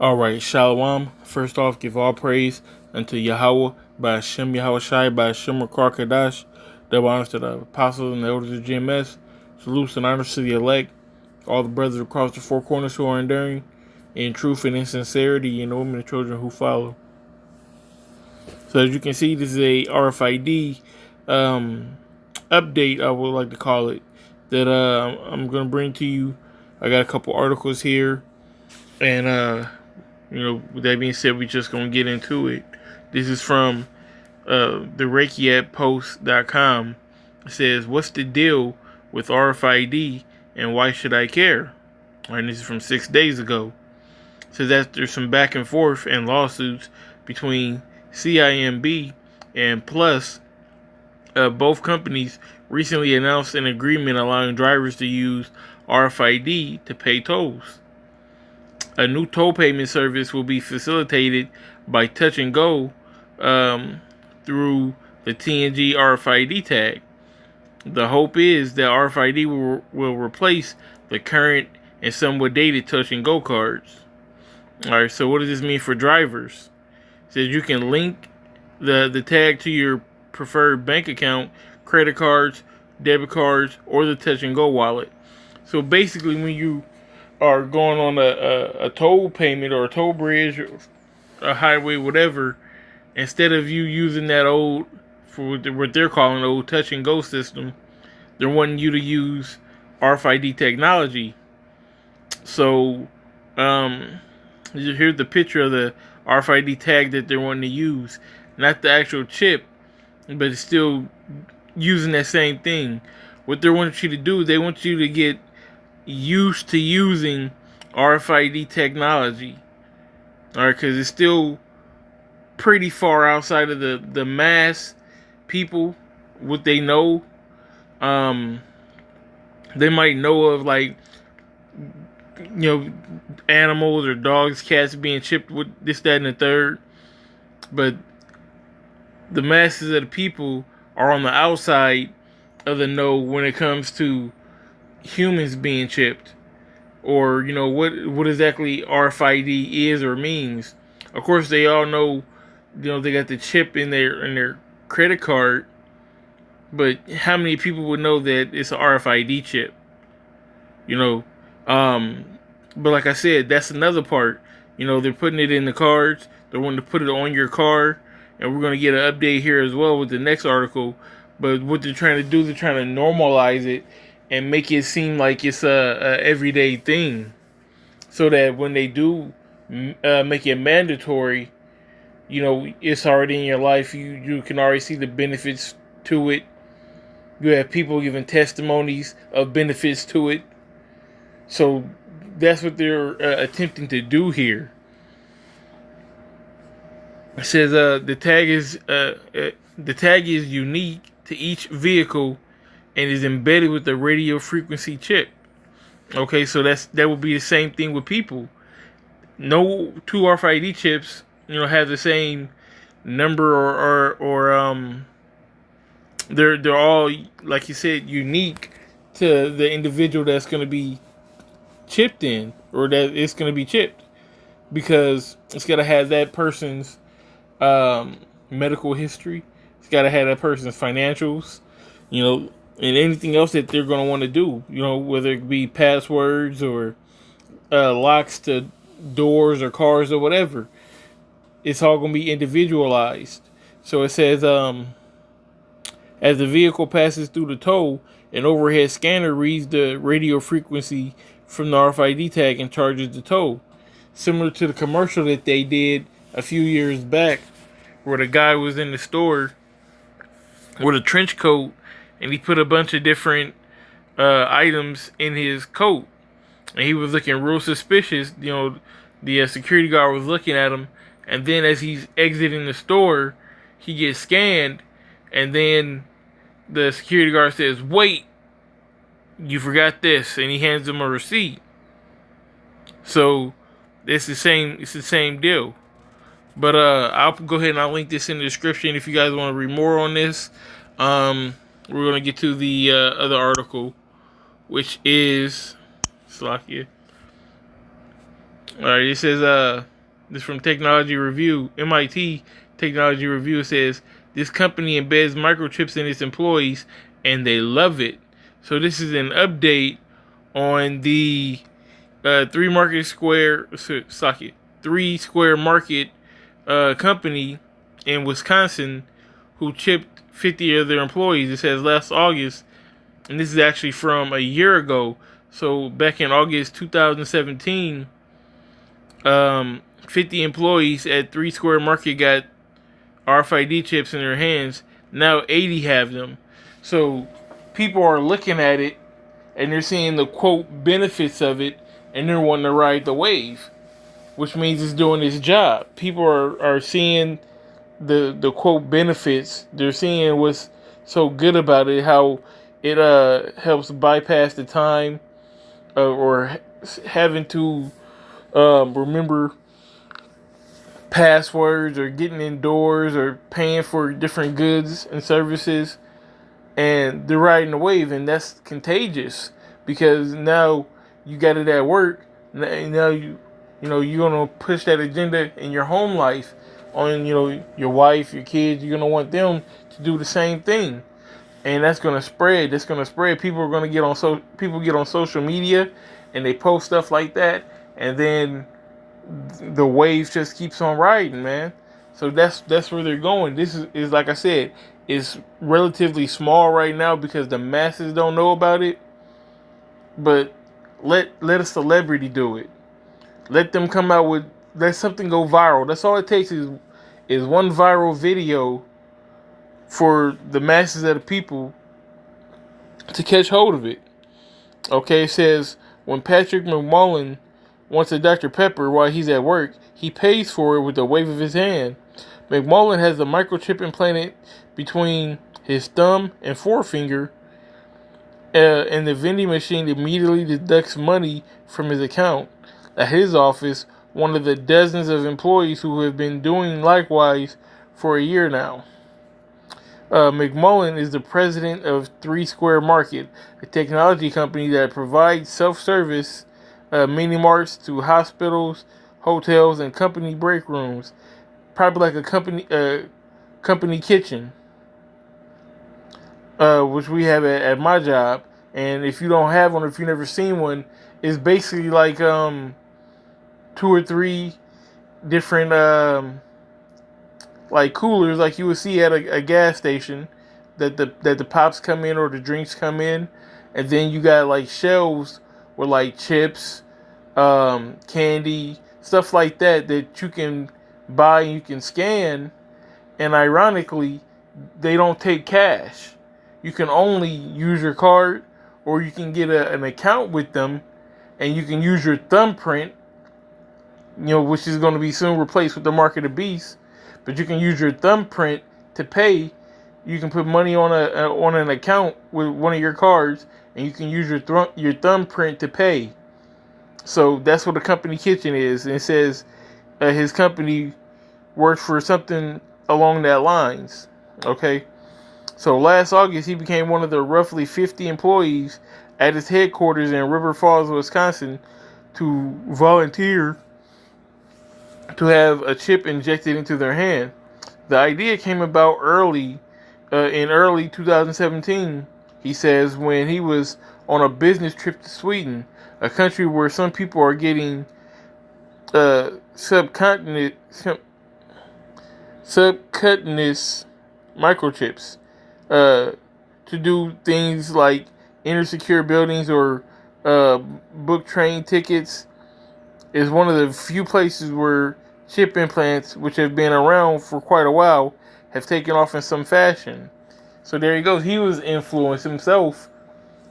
Alright, Shalom. First off, give all praise unto Yahweh, by Hashem Yahweh Shai, by Hashem Kadash. Double honors to the apostles and the elders of GMS. Salutes and honors to the elect, all the brothers across the four corners who are enduring in truth and in sincerity, and the women and children who follow. So as you can see, this is a RFID update, I would like to call it, that I'm going to bring to you. I got a couple articles here, and with that being said, we're just going to get into it. This is from the ReikiatPost.com. It says, "What's the deal with RFID and why should I care?" And this is from 6 days ago. It says that there's some back and forth and lawsuits between CIMB and Plus. Both companies recently announced an agreement allowing drivers to use RFID to pay tolls. A new toll payment service will be facilitated by Touch and Go through the TNG RFID tag. The hope is that RFID will replace the current and somewhat dated Touch and Go cards. Alright, so what does this mean for drivers? It says you can link the tag to your preferred bank account, credit cards, debit cards, or the Touch and Go wallet. So basically, when you are going on a toll payment or a toll bridge or a highway, whatever, instead of you using that old, for what they're calling the old Touch and Go system, they're wanting you to use RFID technology. So here's the picture of the RFID tag that they're wanting to use. Not the actual chip, but it's still using that same thing. What they want you to do, they want you to get used to using RFID technology. Alright, because it's still pretty far outside of the mass people, what they know. They might know of, like, animals or dogs, cats being chipped with this, that, and the third. But the masses of the people are on the outside of the know when it comes to humans being chipped, or what exactly RFID is or means. Of course, they all know, they got the chip in their credit card, but how many people would know that it's an RFID chip? But like I said, that's another part. They're putting it in the cards. They're wanting to put it on your car, and we're going to get an update here as well with the next article. But what they're trying to do, they're trying to normalize it and make it seem like it's a everyday thing, so that when they do make it mandatory, it's already in your life. You can already see the benefits to it. You have people giving testimonies of benefits to it. So that's what they're attempting to do here. It says the tag is unique to each vehicle and is embedded with the radio frequency chip. Okay, so that would be the same thing with people. No two RFID chips, have the same number or they're all, like you said, unique to the individual that's going to be chipped in, or that it's going to be chipped, because it's got to have that person's medical history. It's got to have that person's financials, and anything else that they're going to want to do, whether it be passwords or locks to doors or cars or whatever. It's all going to be individualized. So it says, as the vehicle passes through the toll, an overhead scanner reads the radio frequency from the RFID tag and charges the toll. Similar to the commercial that they did a few years back, where the guy was in the store with a trench coat, and he put a bunch of different items in his coat, and he was looking real suspicious. The security guard was looking at him, and then as he's exiting the store, he gets scanned, and then the security guard says, "Wait, you forgot this," and he hands him a receipt. So it's the same deal. But I'll go ahead and I'll link this in the description if you guys want to read more on this. We're going to get to the other article, which is Slovakia. All right, it says this from Technology Review, MIT Technology Review says this company embeds microchips in its employees and they love it. So this is an update on the Three Square Market company in Wisconsin who chipped 50 of their employees. It says last August, and this is actually from a year ago. So back in August 2017, 50 employees at Three Square Market got RFID chips in their hands. Now 80 have them. So people are looking at it and they're seeing the quote benefits of it and they're wanting to ride the wave, which means it's doing its job. People are seeing the quote benefits. They're seeing what's so good about it, how it helps bypass the time or having to remember passwords or getting indoors or paying for different goods and services, and they're riding the wave, and that's contagious because now you got it at work. Now you're gonna push that agenda in your home life on your wife, your kids. You're gonna want them to do the same thing, and that's gonna spread. That's gonna spread. People are gonna people get on social media, and they post stuff like that, and then the wave just keeps on riding, man. So that's where they're going. This is like I said, it's relatively small right now because the masses don't know about it. But let a celebrity do it. Let them come out with let something go viral. That's all it takes is one viral video for the masses of the people to catch hold of it. Okay, it says when Patrick McMullen wants a Dr. Pepper while he's at work, he pays for it with a wave of his hand. McMullen has a microchip implanted between his thumb and forefinger, and the vending machine immediately deducts money from his account. At his office, one of the dozens of employees who have been doing likewise for a year now. McMullen is the president of Three Square Market, a technology company that provides self-service mini marts to hospitals, hotels, and company break rooms. Probably like a company kitchen, which we have at my job. And if you don't have one, or if you've never seen one, it's basically like 2 or 3 different like coolers, like you would see at a gas station, that the pops come in or the drinks come in, and then you got like shelves with like chips, candy, stuff like that you can buy and you can scan. And ironically, they don't take cash. You can only use your card, or you can get an account with them, and you can use your thumbprint, which is going to be soon replaced with the mark of the beast. But you can use your thumbprint to pay. You can put money on an account with one of your cards, and you can use your thumbprint to pay. So that's what a company kitchen is. And it says his company works for something along that lines. Okay. So last August, he became one of the roughly 50 employees at his headquarters in River Falls, Wisconsin, to volunteer to have a chip injected into their hand. The idea came about in early 2017, he says, when he was on a business trip to Sweden, a country where some people are getting subcutaneous microchips to do things like enter secure buildings or book train tickets. Is one of the few places where chip implants, which have been around for quite a while, have taken off in some fashion. So there he goes. He was influenced himself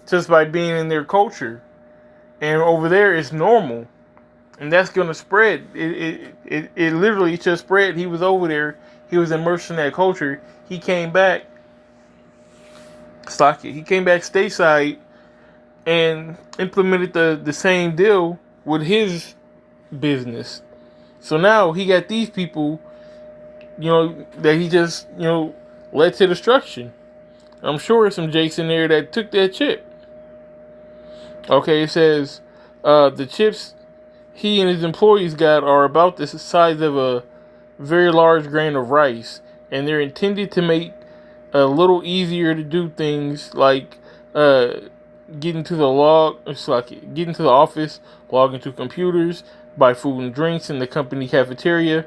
just by being in their culture. And over there, it's normal. And that's going to spread. It literally just spread. He was over there. He was immersed in that culture. He came back. He came back stateside and implemented the same deal with his business. So now he got these people, that he just, led to destruction. I'm sure there's some jakes in there that took that chip. Okay, it says the chips he and his employees got are about the size of a very large grain of rice, and they're intended to make a little easier to do things like getting to the getting to the office, log into computers, buy food and drinks in the company cafeteria.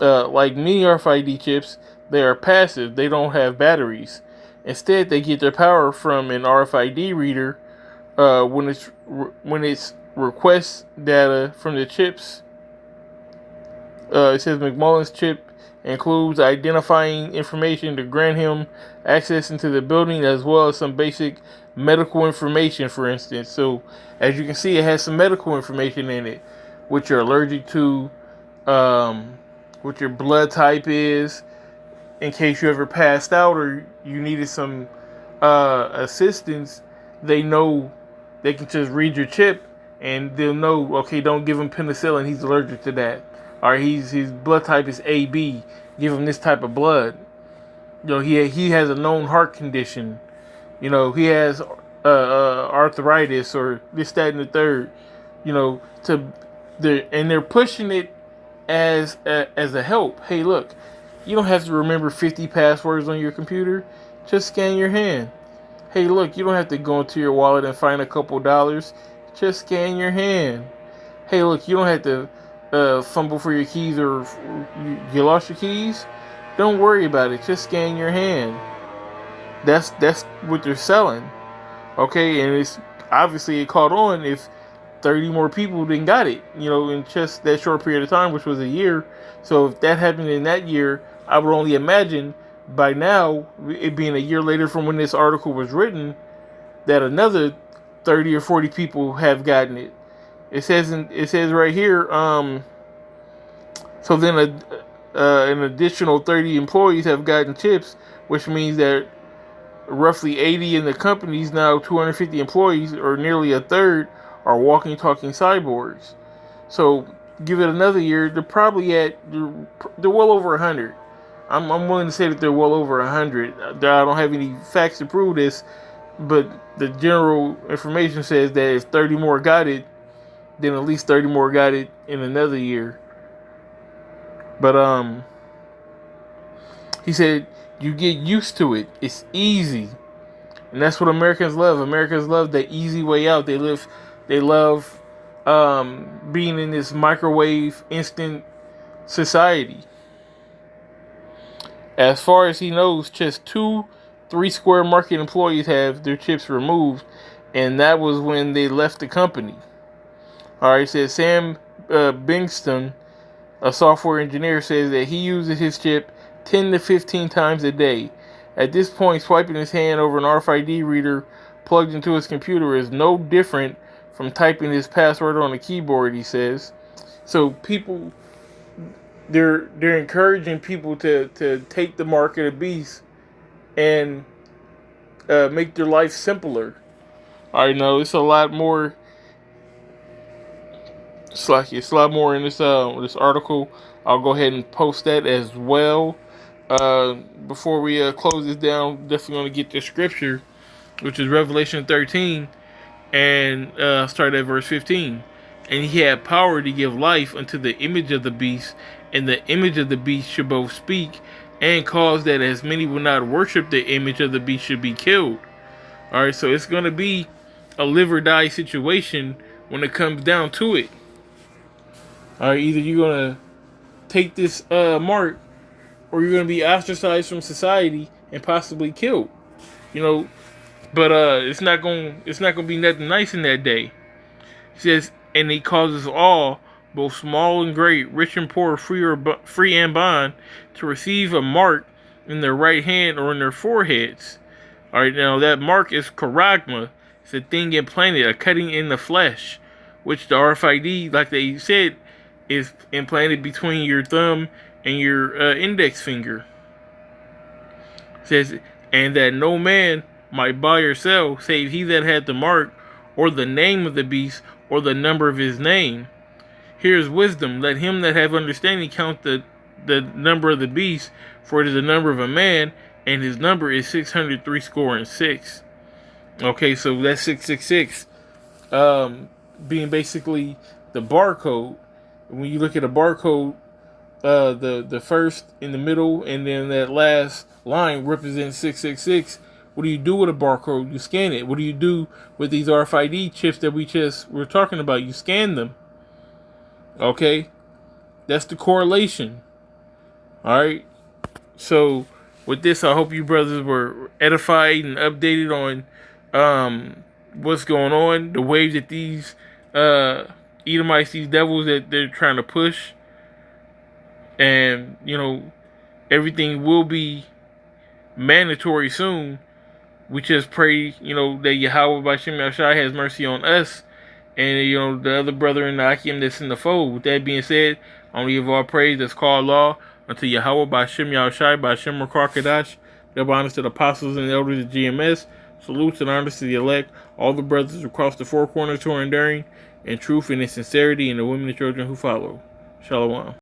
Like many RFID chips, they are passive. They don't have batteries. Instead, they get their power from an RFID reader when it's requests data from the chips. It says McMullen's chip includes identifying information to grant him access into the building, as well as some basic medical information, for instance. So, as you can see, it has some medical information in it, what you're allergic to, what your blood type is, in case you ever passed out or you needed some assistance. They know they can just read your chip and they'll know, okay, don't give him penicillin, he's allergic to that. Or his blood type is AB, give him this type of blood. You know, he has a known heart condition. You know, he has arthritis or this, that, and the third. You know, they're pushing it as a help. Hey, look, you don't have to remember 50 passwords on your computer. Just scan your hand. Hey, look, you don't have to go into your wallet and find a couple dollars. Just scan your hand. Hey, look, you don't have to fumble for your keys or you lost your keys. Don't worry about it. Just scan your hand. That's what they're selling. Okay, and it's obviously it caught on if 30 more people didn't got it, you know, in just that short period of time, which was a year. So if that happened in that year, I would only imagine by now, it being a year later from when this article was written, that another 30 or 40 people have gotten it. It says right here, so then an additional 30 employees have gotten chips, which means that roughly 80 in the companies, now 250 employees, or nearly a third, are walking, talking cyborgs. So give it another year, they're well over 100. I'm willing to say that they're well over 100. I don't have any facts to prove this, but the general information says that if 30 more got it, then at least 30 more got it in another year. But he said you get used to it. It's easy, and that's what Americans love. Americans love the easy way out. They love being in this microwave instant society. As far as he knows, just 2 3 Square Market employees have their chips removed, and that was when they left the company. Alright, says Sam Bingston, a software engineer, says that he uses his chip 10 to 15 times a day. At this point, swiping his hand over an RFID reader plugged into his computer is no different from typing his password on a keyboard, he says. So people, they're encouraging people to take the mark of the beast and make their life simpler. I know it's a lot more. It's a lot more in this article. I'll go ahead and post that as well. Before we close this down, definitely going to get the scripture, which is Revelation 13, and start at verse 15. And he had power to give life unto the image of the beast, and the image of the beast should both speak and cause that as many will not worship the image of the beast should be killed. Alright, so it's going to be a live or die situation when it comes down to it. Alright, either you're going to take this mark, or you're going to be ostracized from society and possibly killed. You know, but it's not going to be nothing nice in that day. It says, and he causes all, both small and great, rich and poor, free and bond, to receive a mark in their right hand or in their foreheads. Alright, now that mark is charagma. It's a thing implanted, a cutting in the flesh, which the RFID, like they said, is implanted between your thumb and your index finger. It says, and that no man might buy or sell, save he that had the mark, or the name of the beast, or the number of his name. Here is wisdom. Let him that have understanding count the number of the beast, for it is the number of a man, and his number is 636. Okay, so that's 666. Being basically the barcode. When you look at a barcode, the first in the middle and then that last line represents 666. What do you do with a barcode? You scan it. What do you do with these RFID chips that we just were talking about? You scan them. Okay? That's the correlation. Alright? So, with this, I hope you brothers were edified and updated on what's going on. The wave that these Edomites, these devils that they're trying to push. And, everything will be mandatory soon. We just pray, that Yahweh B'Shem Yahshai has mercy on us and, the other brother in the Akim that's in the fold. With that being said, only give all praise that's called law unto Yahweh B'Shem Yahshai, B'Shem Rakakadash. Double honors to the apostles and the elders of GMS. Salutes and honors to the elect, all the brothers across the four corners who are enduring in truth and in sincerity, and the women and children who follow. Shalom.